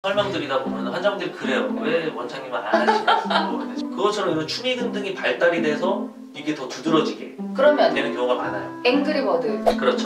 설명드리다 보면 환자분들이 그래요. 왜 원장님은 안 하시냐고. 그것처럼 이런 추미근 등이 발달이 돼서 이게 더 두드러지게 그러면 되는 경우가 많아요. 앵그리버드. 그렇죠.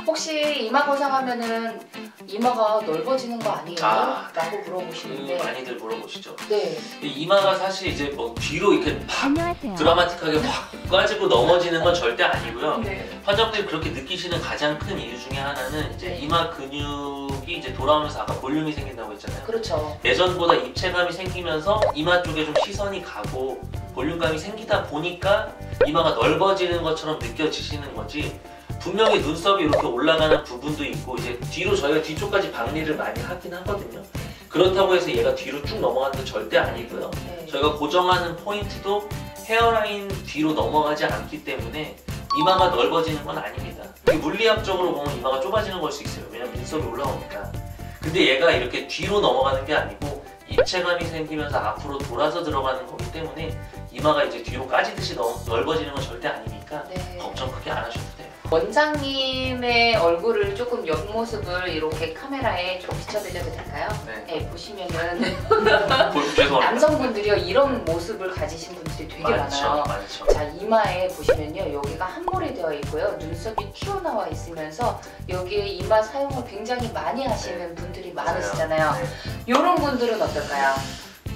혹시 이마 거상하면은 이마가 넓어지는 거 아니에요? 라고 물어보시는데 많이들 물어보시죠. 네. 이 이마가 사실 이제 뭐 뒤로 이렇게 팍 드라마틱하게 확 까지고 넘어지는 건 절대 아니고요. 네. 환자분들이 그렇게 느끼시는 가장 큰 이유 중에 하나는 이제 이마 근육이 이제 돌아오면서 아까 볼륨이 생긴다고 했잖아요. 그렇죠. 예전보다 입체감이 생기면서 이마 쪽에 좀 시선이 가고 볼륨감이 생기다 보니까 이마가 넓어지는 것처럼 느껴지시는 거지, 분명히 눈썹이 이렇게 올라가는 부분도 있고 이제 뒤로 저희가 뒤쪽까지 박리를 많이 하긴 하거든요. 그렇다고 해서 얘가 뒤로 쭉 넘어가는 건 절대 아니고요. 네. 저희가 고정하는 포인트도 헤어라인 뒤로 넘어가지 않기 때문에 이마가 넓어지는 건 아닙니다. 물리학적으로 보면 이마가 좁아지는 걸 수 있어요. 왜냐면 눈썹이 올라오니까. 근데 얘가 이렇게 뒤로 넘어가는 게 아니고 입체감이 생기면서 앞으로 돌아서 들어가는 거기 때문에 이마가 이제 뒤로 까지듯이 넓어지는 건 절대 아니니까 네. 걱정 크게 안 하셔도 돼요. 원장님의 얼굴을 조금 옆모습을 이렇게 카메라에 좀 비춰드려도 될까요? 네. 네, 보시면은 죄송합니다. 남성분들이요 이런 모습을 가지신 분들이 되게 많아요. 많죠. 자, 이마에 보시면요 여기가 함몰이 되어 있고요, 눈썹이 튀어나와 있으면서 여기에 이마 사용을 굉장히 많이 하시는 분들이 많으시잖아요. 네. 이런 분들은 어떨까요?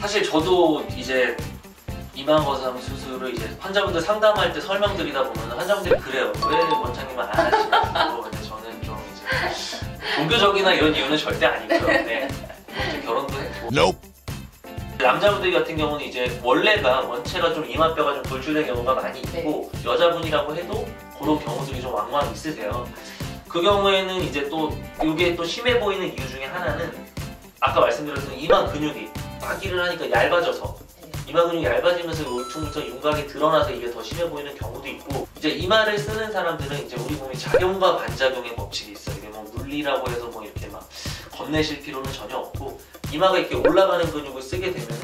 사실 저도 이제 이마 거상 수술을 이제 환자분들 상담할 때 설명드리다 보면 환자분들이 그래요. 왜 원장님은 안 하시냐고. 근데 저는 좀 이제 종교적이나 이런 이유는 절대 아니고요. 네. 이제 결혼도 했고. 남자분들 같은 경우는 이제 원체가 좀 이마뼈가 좀 돌출된 경우가 많이 있고 여자분이라고 해도 그런 경우들이 좀 왕왕 있으세요. 그 경우에는 이제 또 이게 또 심해 보이는 이유 중에 하나는 아까 말씀드렸던 이마 근육이 빠기를 하니까 얇아져서 이마 근육이 얇아지면서 울퉁불퉁 윤곽이 드러나서 이게 더 심해 보이는 경우도 있고, 이제 이마를 쓰는 사람들은 이제 우리 몸이 작용과 반작용의 법칙이 있어요. 이게 뭐 물리라고 해서 뭐 이렇게 막 겁내실 필요는 전혀 없고, 이마가 이렇게 올라가는 근육을 쓰게 되면은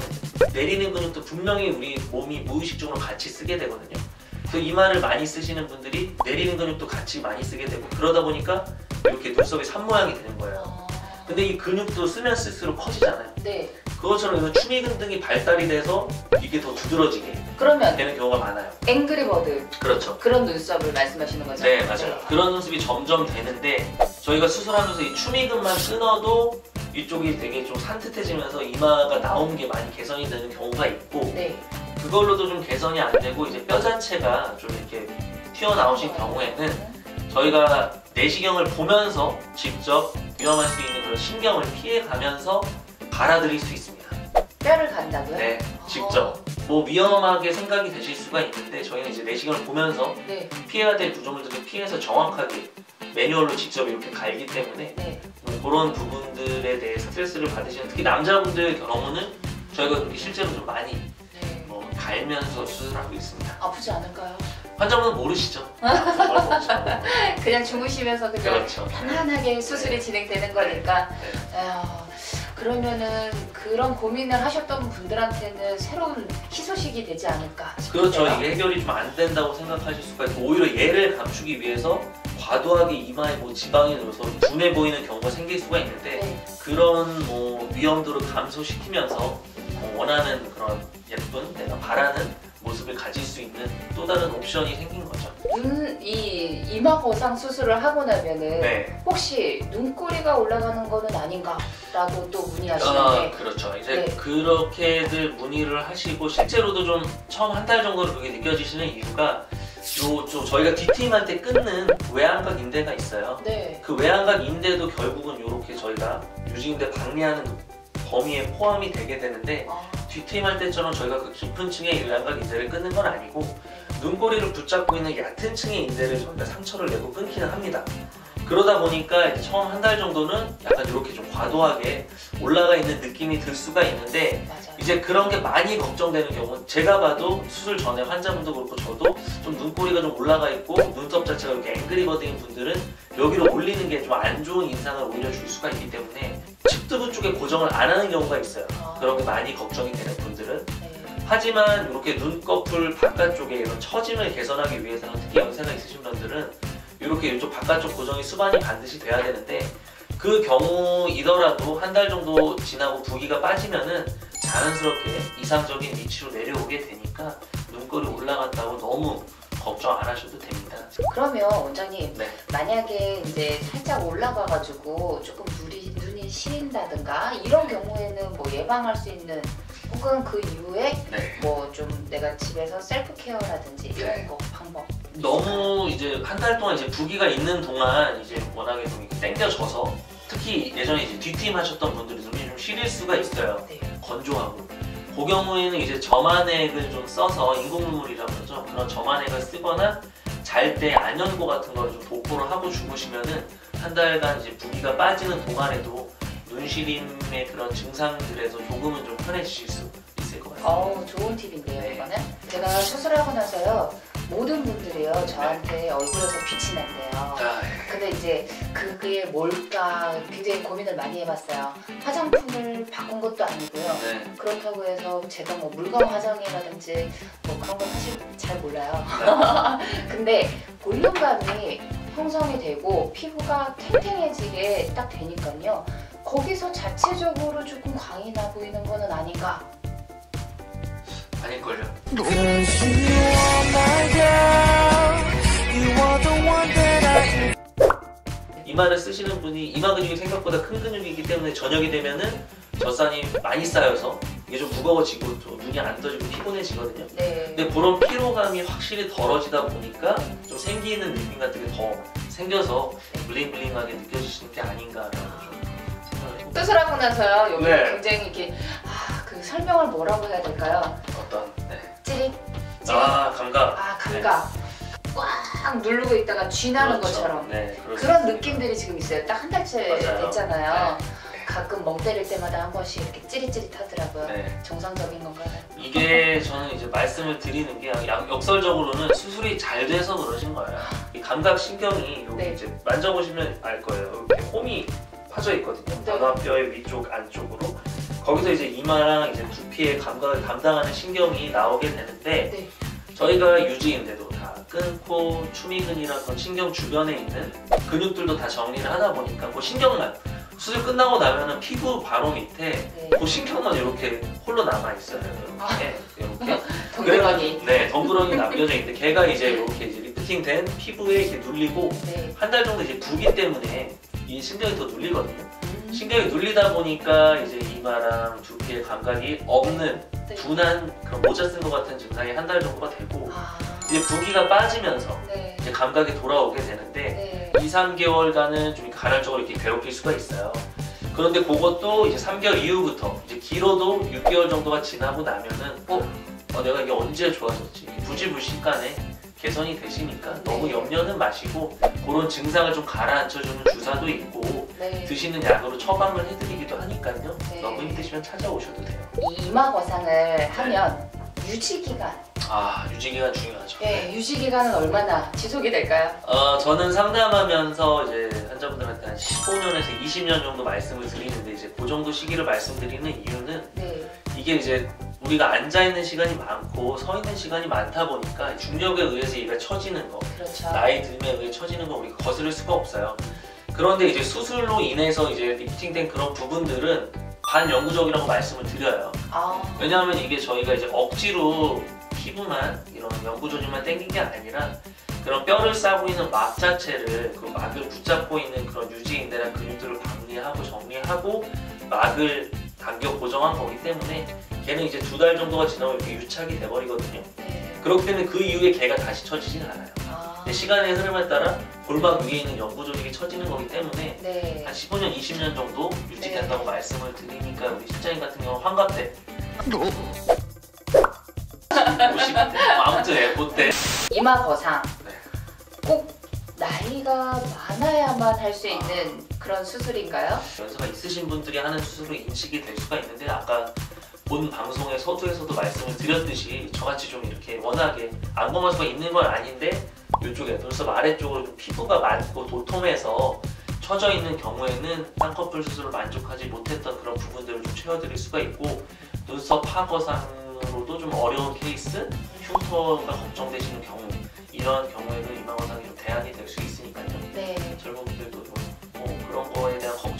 내리는 근육도 분명히 우리 몸이 무의식적으로 같이 쓰게 되거든요. 그래서 이마를 많이 쓰시는 분들이 내리는 근육도 같이 많이 쓰게 되고, 그러다 보니까 이렇게 눈썹이 산 모양이 되는 거예요. 근데 이 근육도 쓰면 쓸수록 커지잖아요. 네. 그것처럼 이런 추미근 등이 발달이 돼서 이게 더 두드러지게 그러면 되는 경우가 많아요. 앵그리버드. 그렇죠. 그런 눈썹을 말씀하시는 거죠? 네, 맞아요. 그런 눈썹이 점점 되는데 저희가 수술하면서 이 추미근만 끊어도 이쪽이 되게 좀 산뜻해지면서 이마가 나온 게 많이 개선이 되는 경우가 있고, 네. 그걸로도 좀 개선이 안 되고 이제 뼈 자체가 좀 이렇게 튀어나오신 경우에는 저희가 내시경을 보면서 직접 위험할 수 있는 그런 신경을 피해가면서 갈아드릴 수 있습니다. 뼈를 간다고요? 네, 직접. 뭐 위험하게 생각이 되실 수가 있는데 저희는 이제 내시경을 보면서 네. 피해야 될 구조물들을 피해서 정확하게 매뉴얼로 직접 이렇게 갈기 때문에 네. 뭐 그런 부분들에 대해 스트레스를 받으시는, 특히 남자분들 경우는 저희가 그렇게 실제로 좀 많이 네. 갈면서 수술하고 있습니다. 아프지 않을까요? 환자분은 모르시죠? 그냥 주무시면서 그냥 그렇죠. 편안하게 수술이 진행되는 거니까. 네. 그러면은 그런 고민을 하셨던 분들한테는 새로운 희소식이 되지 않을까 싶은데요. 그렇죠. 이게 해결이 좀 안 된다고 생각하실 수가 있고, 오히려 얘를 감추기 위해서 과도하게 이마에 뭐 지방이 늘어서 둔해 보이는 경우가 생길 수가 있는데 네. 그런 뭐 위험도를 감소시키면서 원하는 그런 예쁜, 내가 바라는 모습을 가질 수 있는 또 다른 옵션이 생긴 거죠. 이 이마 거상 수술을 하고 나면은 네. 혹시 눈꼬리가 올라가는 거는 아닌가라고 또 문의하시는데. 그렇죠. 이제 네. 그렇게들 문의를 하시고 실제로도 좀 처음 한 달 정도로 그게 느껴지시는 이유가 저희가 뒤트임할 때 끊는 외안각 인대가 있어요. 네. 그 외안각 인대도 결국은 이렇게 저희가 유지인대 박리하는 범위에 포함이 되게 되는데 뒤트임할 때처럼 저희가 그 깊은 층의 외안각 인대를 끊는 건 아니고 눈꼬리를 붙잡고 있는 얕은 층의 인대를 저희가 상처를 내고 끊기는 합니다. 그러다 보니까 이제 처음 한 달 정도는 약간 이렇게 좀 과도하게 올라가 있는 느낌이 들 수가 있는데, 맞아요. 이제 그런 게 많이 걱정되는 경우는 제가 봐도 수술 전에 환자분도 그렇고 저도 좀 눈꼬리가 좀 올라가 있고 눈썹 자체가 이렇게 앵그리버드인 분들은 여기로 올리는 게 좀 안 좋은 인상을 오히려 줄 수가 있기 때문에 측두부 쪽에 고정을 안 하는 경우가 있어요. 그렇게 많이 걱정이 되는 분들은. 네. 하지만 이렇게 눈꺼풀 바깥쪽에 이런 처짐을 개선하기 위해서는, 특히 연세가 있으신 분들은 이렇게 이쪽 바깥쪽 고정이 수반이 반드시 돼야 되는데 그 경우이더라도 한 달 정도 지나고 부기가 빠지면은 자연스럽게 이상적인 위치로 내려오게 되니까 눈꼴이 올라갔다고 너무 걱정 안 하셔도 됩니다. 그러면 원장님, 네. 만약에 이제 살짝 올라가가지고 조금 눈이 시린다든가 이런 경우에는 뭐 예방할 수 있는, 혹은 그 이후에 네. 뭐 좀 내가 집에서 셀프 케어라든지 이런 네. 거 방법. 너무 이제 한 달 동안 이제 부기가 있는 동안 이제 워낙에 좀 이렇게 당겨져서, 특히 예전에 이제 뒤트임 하셨던 분들이 눈이 좀 시릴 수가 있어요. 네. 건조하고. 그 경우에는 이제 점안액을 좀 써서, 인공눈물이라고 하죠. 그런 점안액을 쓰거나 잘 때 안연고 같은 걸 좀 도포를 하고 주무시면은 한 달간 이제 부기가 빠지는 동안에도 눈시림의 그런 증상들에서 조금은 좀 편해지실 수 있을 것 같습니다. 좋은 팁인데요, 네. 이거는. 제가 수술하고 나서요, 모든 분들이요, 저한테 얼굴에서 빛이 난대요. 아, 근데 이제 그게 뭘까 굉장히 고민을 많이 해봤어요. 화장품을 바꾼 것도 아니고요. 네. 그렇다고 해서 제가 뭐 물광 화장이라든지 뭐 그런 건 사실 잘 몰라요. 근데 볼륨감이 형성이 되고 피부가 탱탱해지게 딱 되니까요. 거기서 자체적으로 조금 광이 나 보이는 거는 아닌가? 아닐걸요. 이마를 쓰시는 분이 이마 근육이 생각보다 큰 근육이기 때문에 저녁이 되면은 젖산이 많이 쌓여서 이게 좀 무거워지고 좀 눈이 안 떠지고 피곤해지거든요. 네. 근데 그런 피로감이 확실히 덜어지다 보니까 좀 생기는 느낌 같은 게 더 생겨서 블링블링하게 느껴지시는 게 아닌가라고 좀 생각을 해봅니다. 수술하고 나서요, 여기 네. 굉장히 이렇게 그 설명을 뭐라고 해야 될까요? 어떤? 네. 찌릿, 찌릿. 감각. 감각. 꽉 누르고 있다가 쥐나는 그렇죠. 것처럼. 네, 그런 느낌들이 지금 있어요. 딱 한 달째 맞아요. 됐잖아요. 가끔 멍 때릴 때마다 한 번씩 이렇게 찌릿찌릿하더라고요. 네. 정상적인 건가요? 이게 저는 이제 말씀을 드리는 게 역설적으로는 수술이 잘 돼서 그러신 거예요. 이 감각 신경이 여기 네. 이제 만져보시면 알 거예요. 이렇게 홈이 파져 있거든요. 네. 단화뼈의 위쪽 안쪽으로. 거기서 이제 이마랑 이제 두피의 감각을 담당하는 신경이 나오게 되는데, 네. 저희가 유지인데도 다 끊고 추미근이랑 그런 신경 주변에 있는 근육들도 다 정리를 하다 보니까 그 신경만 수술 끝나고 나면은 피부 바로 밑에 네. 그 신경만 이렇게 홀로 남아 있어요. 이렇게. 덩그러니. 네, 덩그러니 남겨져 있는데 걔가 이제 이렇게 이제 리프팅된 피부에 이렇게 눌리고 네. 한 달 정도 이제 부기 때문에 이 신경이 더 눌리거든요. 음. 신경이 눌리다 보니까 이제 이마랑 두피의 감각이 없는 네. 둔한 그런 모자 쓴 것 같은 증상이 한 달 정도가 되고, 아. 이제 부기가 빠지면서 네. 이제 감각이 돌아오게 되는데 네. 2, 3개월간은 좀 간헐적으로 이렇게 괴롭힐 수가 있어요. 그런데 그것도 이제 3개월 이후부터 이제 길어도 6개월 정도가 지나고 나면은 내가 이게 언제 좋아졌지? 부지불식간에 개선이 되시니까 너무 염려는 마시고 그런 증상을 좀 가라앉혀주는 주사도 있고 네. 드시는 약으로 처방을 해드리기도 하니까요. 네. 너무 힘드시면 찾아오셔도 돼요. 이 이마 거상을 하면 유지기간. 유지기간 중요하죠. 네. 유지기간은 얼마나 지속이 될까요? 저는 상담하면서 이제 환자분들한테 한 15년에서 20년 정도 말씀을 드리는데, 이제 그 정도 시기를 말씀드리는 이유는 네. 이게 이제 우리가 앉아있는 시간이 많고 서있는 시간이 많다 보니까 중력에 의해서 얘가 처지는 거, 그렇죠. 나이 들에 의해 처지는 거 우리가 거스를 수가 없어요. 그런데 이제 수술로 인해서 이제 리프팅된 그런 부분들은 반영구적이라고 말씀을 드려요. 왜냐하면 이게 저희가 이제 억지로 피부만 이런 연구 조직만 당긴 게 아니라 그런 뼈를 싸고 있는 막 자체를, 그 막을 붙잡고 있는 그런 유지인대나 근육들을 박리하고 정리하고 막을 당겨 고정한 거기 때문에 걔는 이제 2달 정도가 지나면 이렇게 유착이 돼버리거든요. 네. 그렇기 때문에 그 이후에 걔가 다시 처지진 않아요. 근데 시간의 흐름에 따라 골반 위에 있는 연구 조직이 처지는 거기 때문에 네. 한 15년, 20년 정도 유지된다고 말씀을 드리니까 우리 실장님 같은 경우는 환갑 때 50대 아무튼 그때 이마 거상. 네. 꼭 나이가 많아야만 할 수 있는 그런 수술인가요? 연세가 있으신 분들이 하는 수술로 인식이 될 수가 있는데, 아까 본 방송의 서두에서도 말씀을 드렸듯이 저같이 좀 이렇게 워낙에 안검하수가 있는 건 아닌데 이쪽에 눈썹 아래쪽으로 좀 피부가 많고 도톰해서 처져 있는 경우에는 쌍꺼풀 수술을 만족하지 못했던 그런 부분들을 좀 채워드릴 수가 있고, 눈썹 파거상으로도 좀 어려운 케이스, 흉터가 걱정되시는 경우, 이런 경우에는 이마 거상이 좀 대안이 될 수 있으니까요. 네. 젊은 분들도 좀 그런 거에 대한 걱정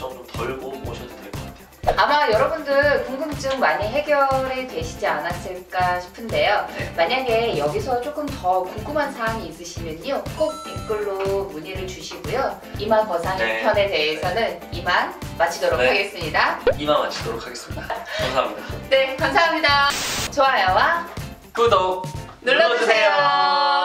아마 여러분들 궁금증 많이 해결이 되시지 않았을까 싶은데요. 네. 만약에 여기서 조금 더 궁금한 사항이 있으시면요, 꼭 댓글로 문의를 주시고요. 이마 거상 네. 편에 대해서는 이만 마치도록 네. 하겠습니다. 이만 마치도록 하겠습니다. 감사합니다. 네, 감사합니다. 좋아요와 구독 눌러주세요.